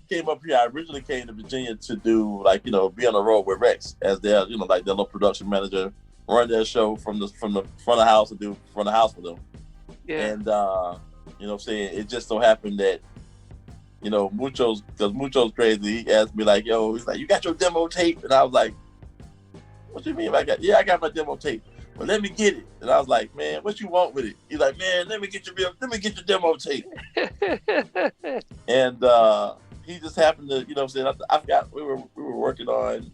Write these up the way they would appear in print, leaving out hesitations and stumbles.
came up here, I originally came to Virginia to do like, be on the road with Rex as their, like their little production manager, run their show from the front of the house and do front of the house with them. Yeah. And it just so happened that, Mucho's crazy. He asked me like, yo, he's like, you got your demo tape? And I was like, what you mean? I got my demo tape. Well, let me get it. And I was like, man, what you want with it? He's like, man, let me get your demo tape. And he just happened to, I forgot we were working on.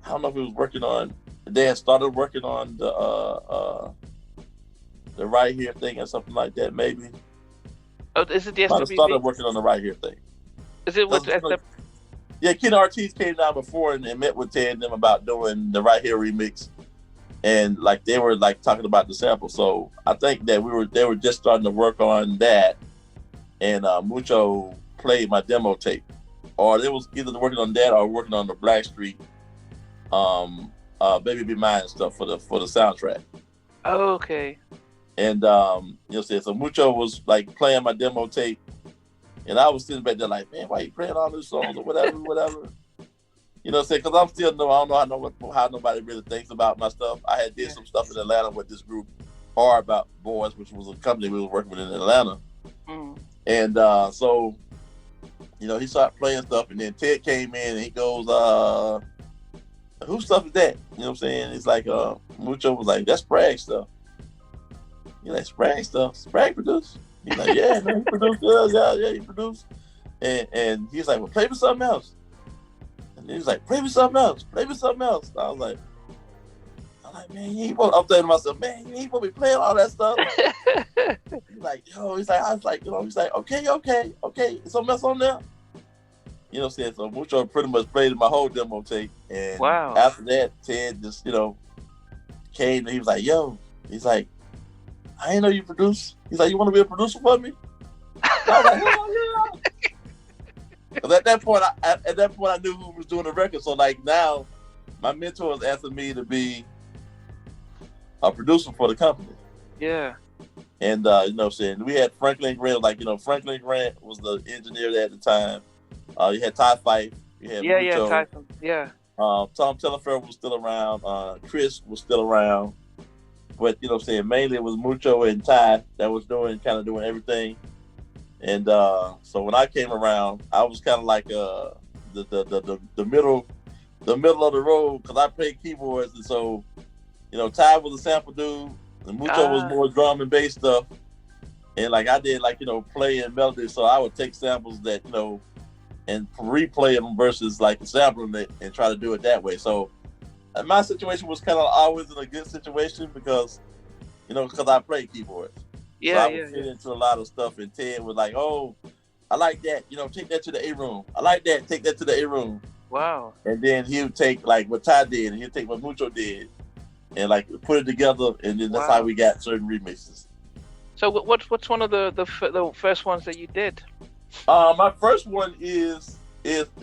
I don't know if he was working on. They had started working on the right here thing or something like that, maybe. Oh, is it the SWV? Might have started working on the right here thing. Is it with the Yeah, Ken Ortiz came down before and met with Ted and them about doing the right here remix, and like they were like talking about the sample. So I think that they were just starting to work on that, and Mucho played my demo tape, or they was either working on that or working on the Blackstreet, Baby Be Mine stuff for the soundtrack. Oh, okay. And so Mucho was like playing my demo tape, and I was sitting back there like, man, why you playing all these songs or whatever. Because I'm still I don't know how nobody really thinks about my stuff. I had did some stuff in Atlanta with this group, Hard About Boys, which was a company we were working with in Atlanta. Mm. And so, he started playing stuff, and then Ted came in and he goes, whose stuff is that? You know what I'm saying? It's like Mucho was like, that's Sprague stuff. He's like, Sprague stuff? Sprague produced? He's like, yeah, man, he produced. Yeah, he produced. And he's like, well, play me something else. And he was like, play me something else. And I was like, man, you ain't supposed to, I'm saying to myself, man, you ain't supposed to be playing all that stuff. He's like, I was like, he's like, okay, something else on there. You know what I'm saying? So Mucho pretty much played my whole demo tape. And wow. After that, Ted just, came and he was like, yo, he's like, I ain't know you produce. He's like, you want to be a producer for me? I was like, hell yeah. Because at that point, I knew who was doing the record. So like now, my mentor is asking me to be a producer for the company. Yeah. And you know what I'm saying? We had Franklin Grant, Franklin Grant was the engineer there at the time. You had Ty Fyfee, you had Mucho. Tyson. Yeah. Tom Telefero was still around. Chris was still around. But you know what I'm saying? Mainly it was Mucho and Ty that was doing everything. And so when I came around, I was kind of like the middle of the road because I played keyboards, and so Ty was a sample dude, and Mucho was more drum and bass stuff, and like I did play and melody, so I would take samples that and replay them versus like sampling it and try to do it that way. So my situation was kind of always in a good situation because I played keyboards. Yeah, so I would get into a lot of stuff, and Ted was like, "Oh, I like that. Take that to the A room. I like that. Take that to the A room." Wow. And then he would take like what Ty did, and he'd take what Mucho did, and like put it together, and then that's how we got certain remixes. So what's one of the first ones that you did? My first one is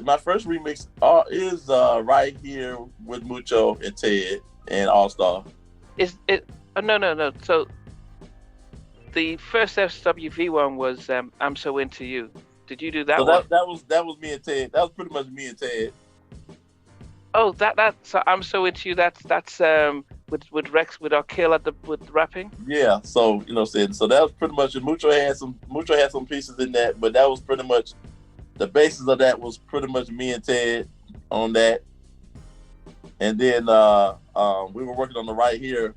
my first remix is right here with Mucho and Ted and AllStar. Is it? Oh, no. So the first SWV one was "I'm So Into You." Did you do that one? That was me and Ted. That was pretty much me and Ted. Oh, that. So "I'm So Into You." That's with Rex with our kill with rapping. Yeah. So so that was pretty much. Mucho had some pieces in that, but that was pretty much the basis of that was pretty much me and Ted on that. And then we were working on the right here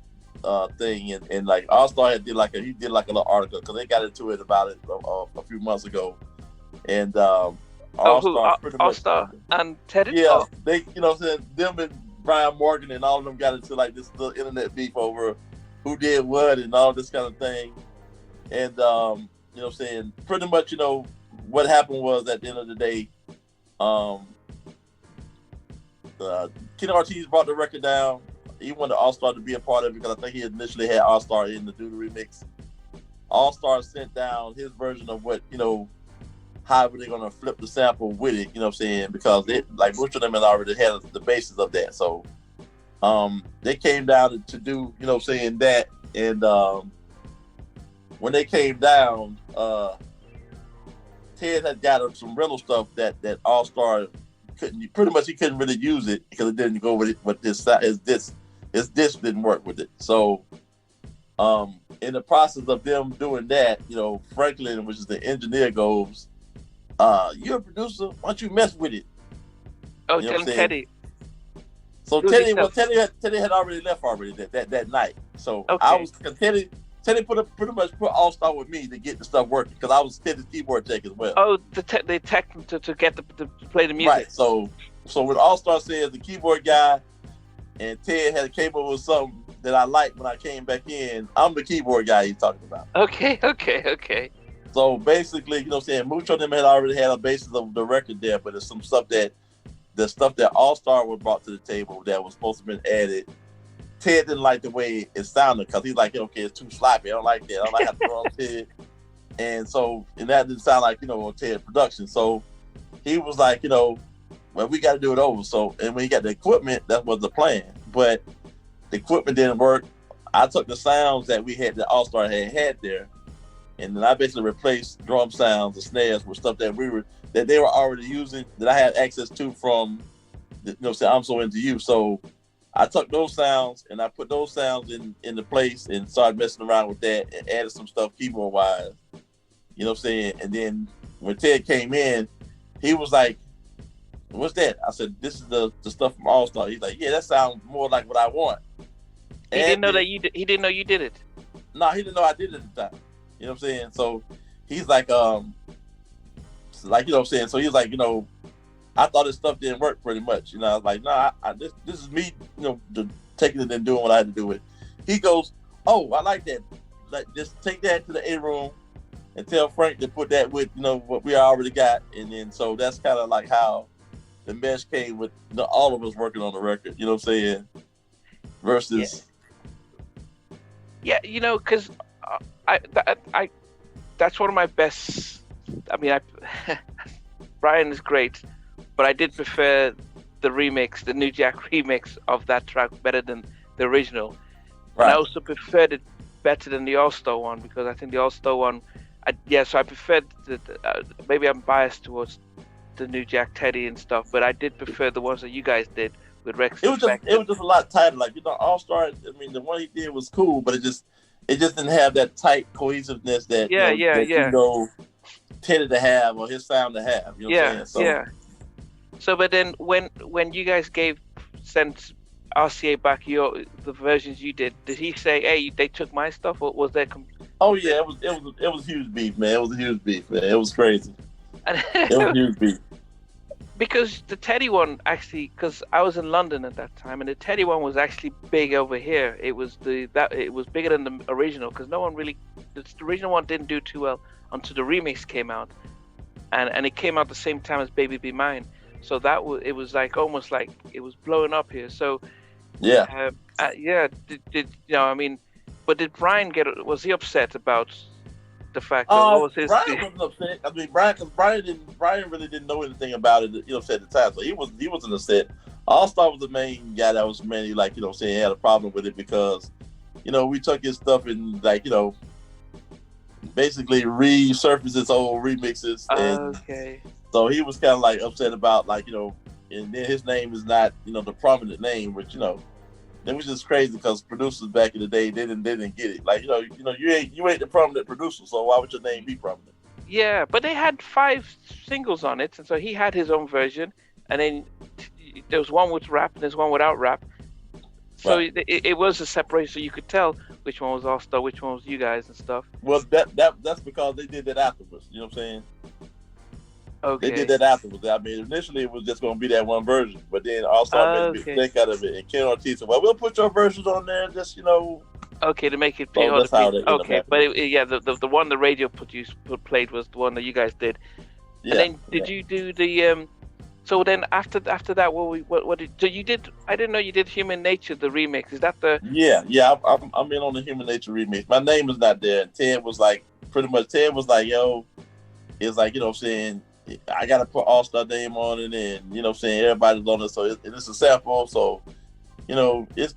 thing, and like AllStar did like a little article because they got into it about it a few months ago, and AllStar and Ted. Yeah, they them and Brian Morgan and all of them got into like this little internet beef over who did what and all this kind of thing, and pretty much what happened was at the end of the day, Ken Ortiz brought the record down. He wanted AllStar to be a part of it because I think he initially had AllStar in to do the remix. AllStar sent down his version of what, how were they going to flip the sample with it, because most of them had already had the basis of that. So they came down to do, that. And when they came down, Ted had got some rental stuff that AllStar couldn't. Pretty much, he couldn't really use it because it didn't go with it. With his disc didn't work with it. So, in the process of them doing that, Franklin, which is the engineer, goes, "You're a producer. Why don't you mess with it?" Oh, tell Teddy. So Teddy had already left that night. So I was Teddy pretty much put AllStar with me to get the stuff working because I was Teddy's keyboard tech as well. Oh, the tech to get to play the music. Right. So when AllStar says the keyboard guy and Ted had came up with something that I liked when I came back in, I'm the keyboard guy he's talking about. Okay. So basically, Mucho and them had already had a basis of the record there, but there's some stuff that AllStar was brought to the table that was supposed to have been added. Ted didn't like the way it sounded because he's like, okay, it's too sloppy. I don't like that. I don't like how to throw on Ted. And that didn't sound like, a Ted production. So he was like, well, we got to do it over. So, and when he got the equipment, that was the plan. But the equipment didn't work. I took the sounds that we had, that AllStar had there, and then I basically replaced drum sounds and snares with stuff that they were already using, that I had access to from, I'm So Into You. So I took those sounds and I put those sounds into place and started messing around with that and added some stuff keyboard wise. You know what I'm saying? And then when Ted came in, he was like, "What's that?" I said, "This is the stuff from AllStar." He's like, "Yeah, that sounds more like what I want." He didn't know you did it. No, he didn't know I did it at the time. You know what I'm saying? So he's like, So he was like, I thought his stuff didn't work pretty much. I was like, nah, this is me, taking it and doing what I had to do with it. He goes, "Oh, I like that. Like, just take that to the A room and tell Frank to put that with, what we already got." And then, so that's kind of like how the mesh came with all of us working on the record. You know what I'm saying? Versus. Yeah, because I that's one of my best. I mean, Brian is great, but I did prefer the New Jack remix of that track better than the original. Right. And I also preferred it better than the AllStar one because I think the AllStar one, so I preferred maybe I'm biased towards the New Jack Teddy and stuff, but I did prefer the ones that you guys did with Rex. It was just a lot tighter. Like, AllStar, I mean, the one he did was cool, but it just didn't have that tight cohesiveness that Teddy to have or his sound to have. You know what I'm saying? So, but then when you guys sent RCA back the versions you did he say, "Hey, they took my stuff," or was that? Oh yeah, it was huge beef, man. It was a huge beef, man. It was crazy. It was huge beef. Because the Teddy one actually, because I was in London at that time, and the Teddy one was actually big over here. It was it was bigger than the original because no one really, the original one didn't do too well until the remix came out, and it came out the same time as Baby Be Mine. So it was like almost like it was blowing up here. So did but did Brian was he upset about the fact that what was his? Brian wasn't upset. I mean, Brian really didn't know anything about it, at the time. So he wasn't upset. AllStar was the main guy that was mainly like, saying had a problem with it because, we took his stuff and like, basically resurfaced his old remixes. Okay. So he was kind of like upset about like, and then his name is not, the prominent name, which, it was just crazy because producers back in the day, they didn't get it. Like, you ain't the prominent producer, so why would your name be prominent? Yeah, but they had 5 singles on it, and so he had his own version, and then there was one with rap and there's one without rap. So right. it was a separation, so you could tell which one was AllStar, which one was you guys and stuff. Well, that's because they did that afterwards. You know what I'm saying? Okay. They did that afterwards. I mean, initially it was just going to be that one version, but then AllStar made a mistake out of it. And Ken Ortiz said, "Well, we'll put your versions on there, just Okay, to make it. So that's how they okay, but the one the radio played was the one that you guys did. Yeah. And then did you do the So then after that, what did so you did? I didn't know you did Human Nature, the remix. Is that the? Yeah. I'm in on the Human Nature remix. My name is not there. And Ted was like, yo, it's like, what I'm saying, I gotta put AllStar name on it, and what I'm saying, everybody's on it, so it's a sample, so it's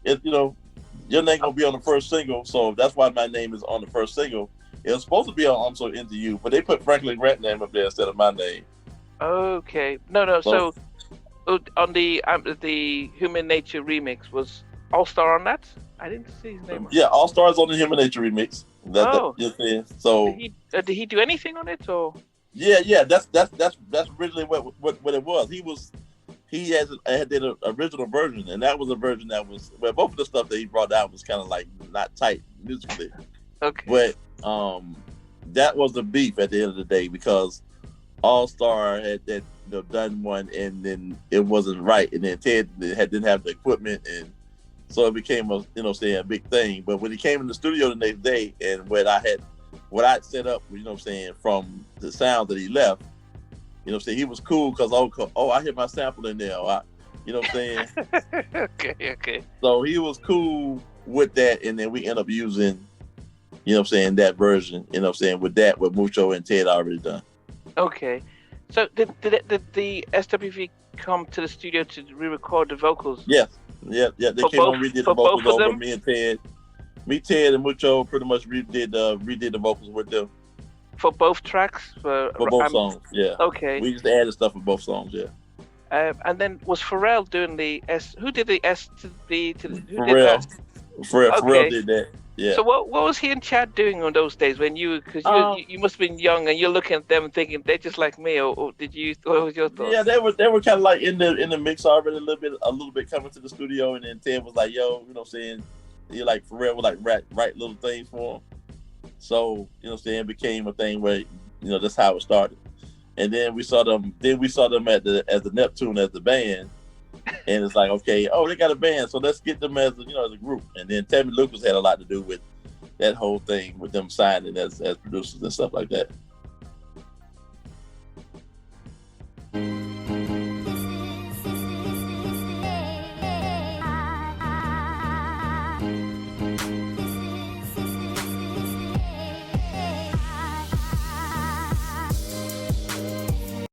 your name gonna be on the first single, so that's why my name is on the first single. It was supposed to be on I'm So Into You, but they put Franklin Grant name up there instead of my name. Okay. No. So on the Human Nature remix was AllStar on that? I didn't see his name. Yeah, AllStar's on the Human Nature remix. So did he do anything on it or? Yeah. That's originally what it was. He did an original version, and that was a version that was both of the stuff that he brought out was kind of like not tight musically. Okay. But that was the beef at the end of the day because AllStar had done one and then it wasn't right, and then Ted didn't have the equipment, and so it became a big thing. But when he came in the studio the next day, and what I'd set up, from the sound that he left, he was cool because I hear my sample in there. Okay. So he was cool with that, and then we end up using, that version, with what Mucho and Ted already done. Okay. So did the SWV come to the studio to re-record the vocals? Yes. Yeah. They came on, redid the vocals over. Me, Ted, and Mucho pretty much redid the vocals with them. For both tracks? For both songs, yeah. Okay. We just added stuff for both songs, yeah. And then was Pharrell doing the S? Who did the S to B to the? Pharrell. Pharrell did that. Yeah. So what was he and Chad doing on those days when you must have been young and you're looking at them and thinking they're just like me, or what was your thoughts? Yeah, they were kind of like in the mix already a little bit coming to the studio, and then Ted was like, yo, he like Pharrell would like write little things for him. So, it became a thing where, that's how it started. And then we saw them as the Neptunes as the band. And it's like, okay, they got a band, so let's get them as a group. And then Tammy Lucas had a lot to do with that whole thing with them signing as producers and stuff like that.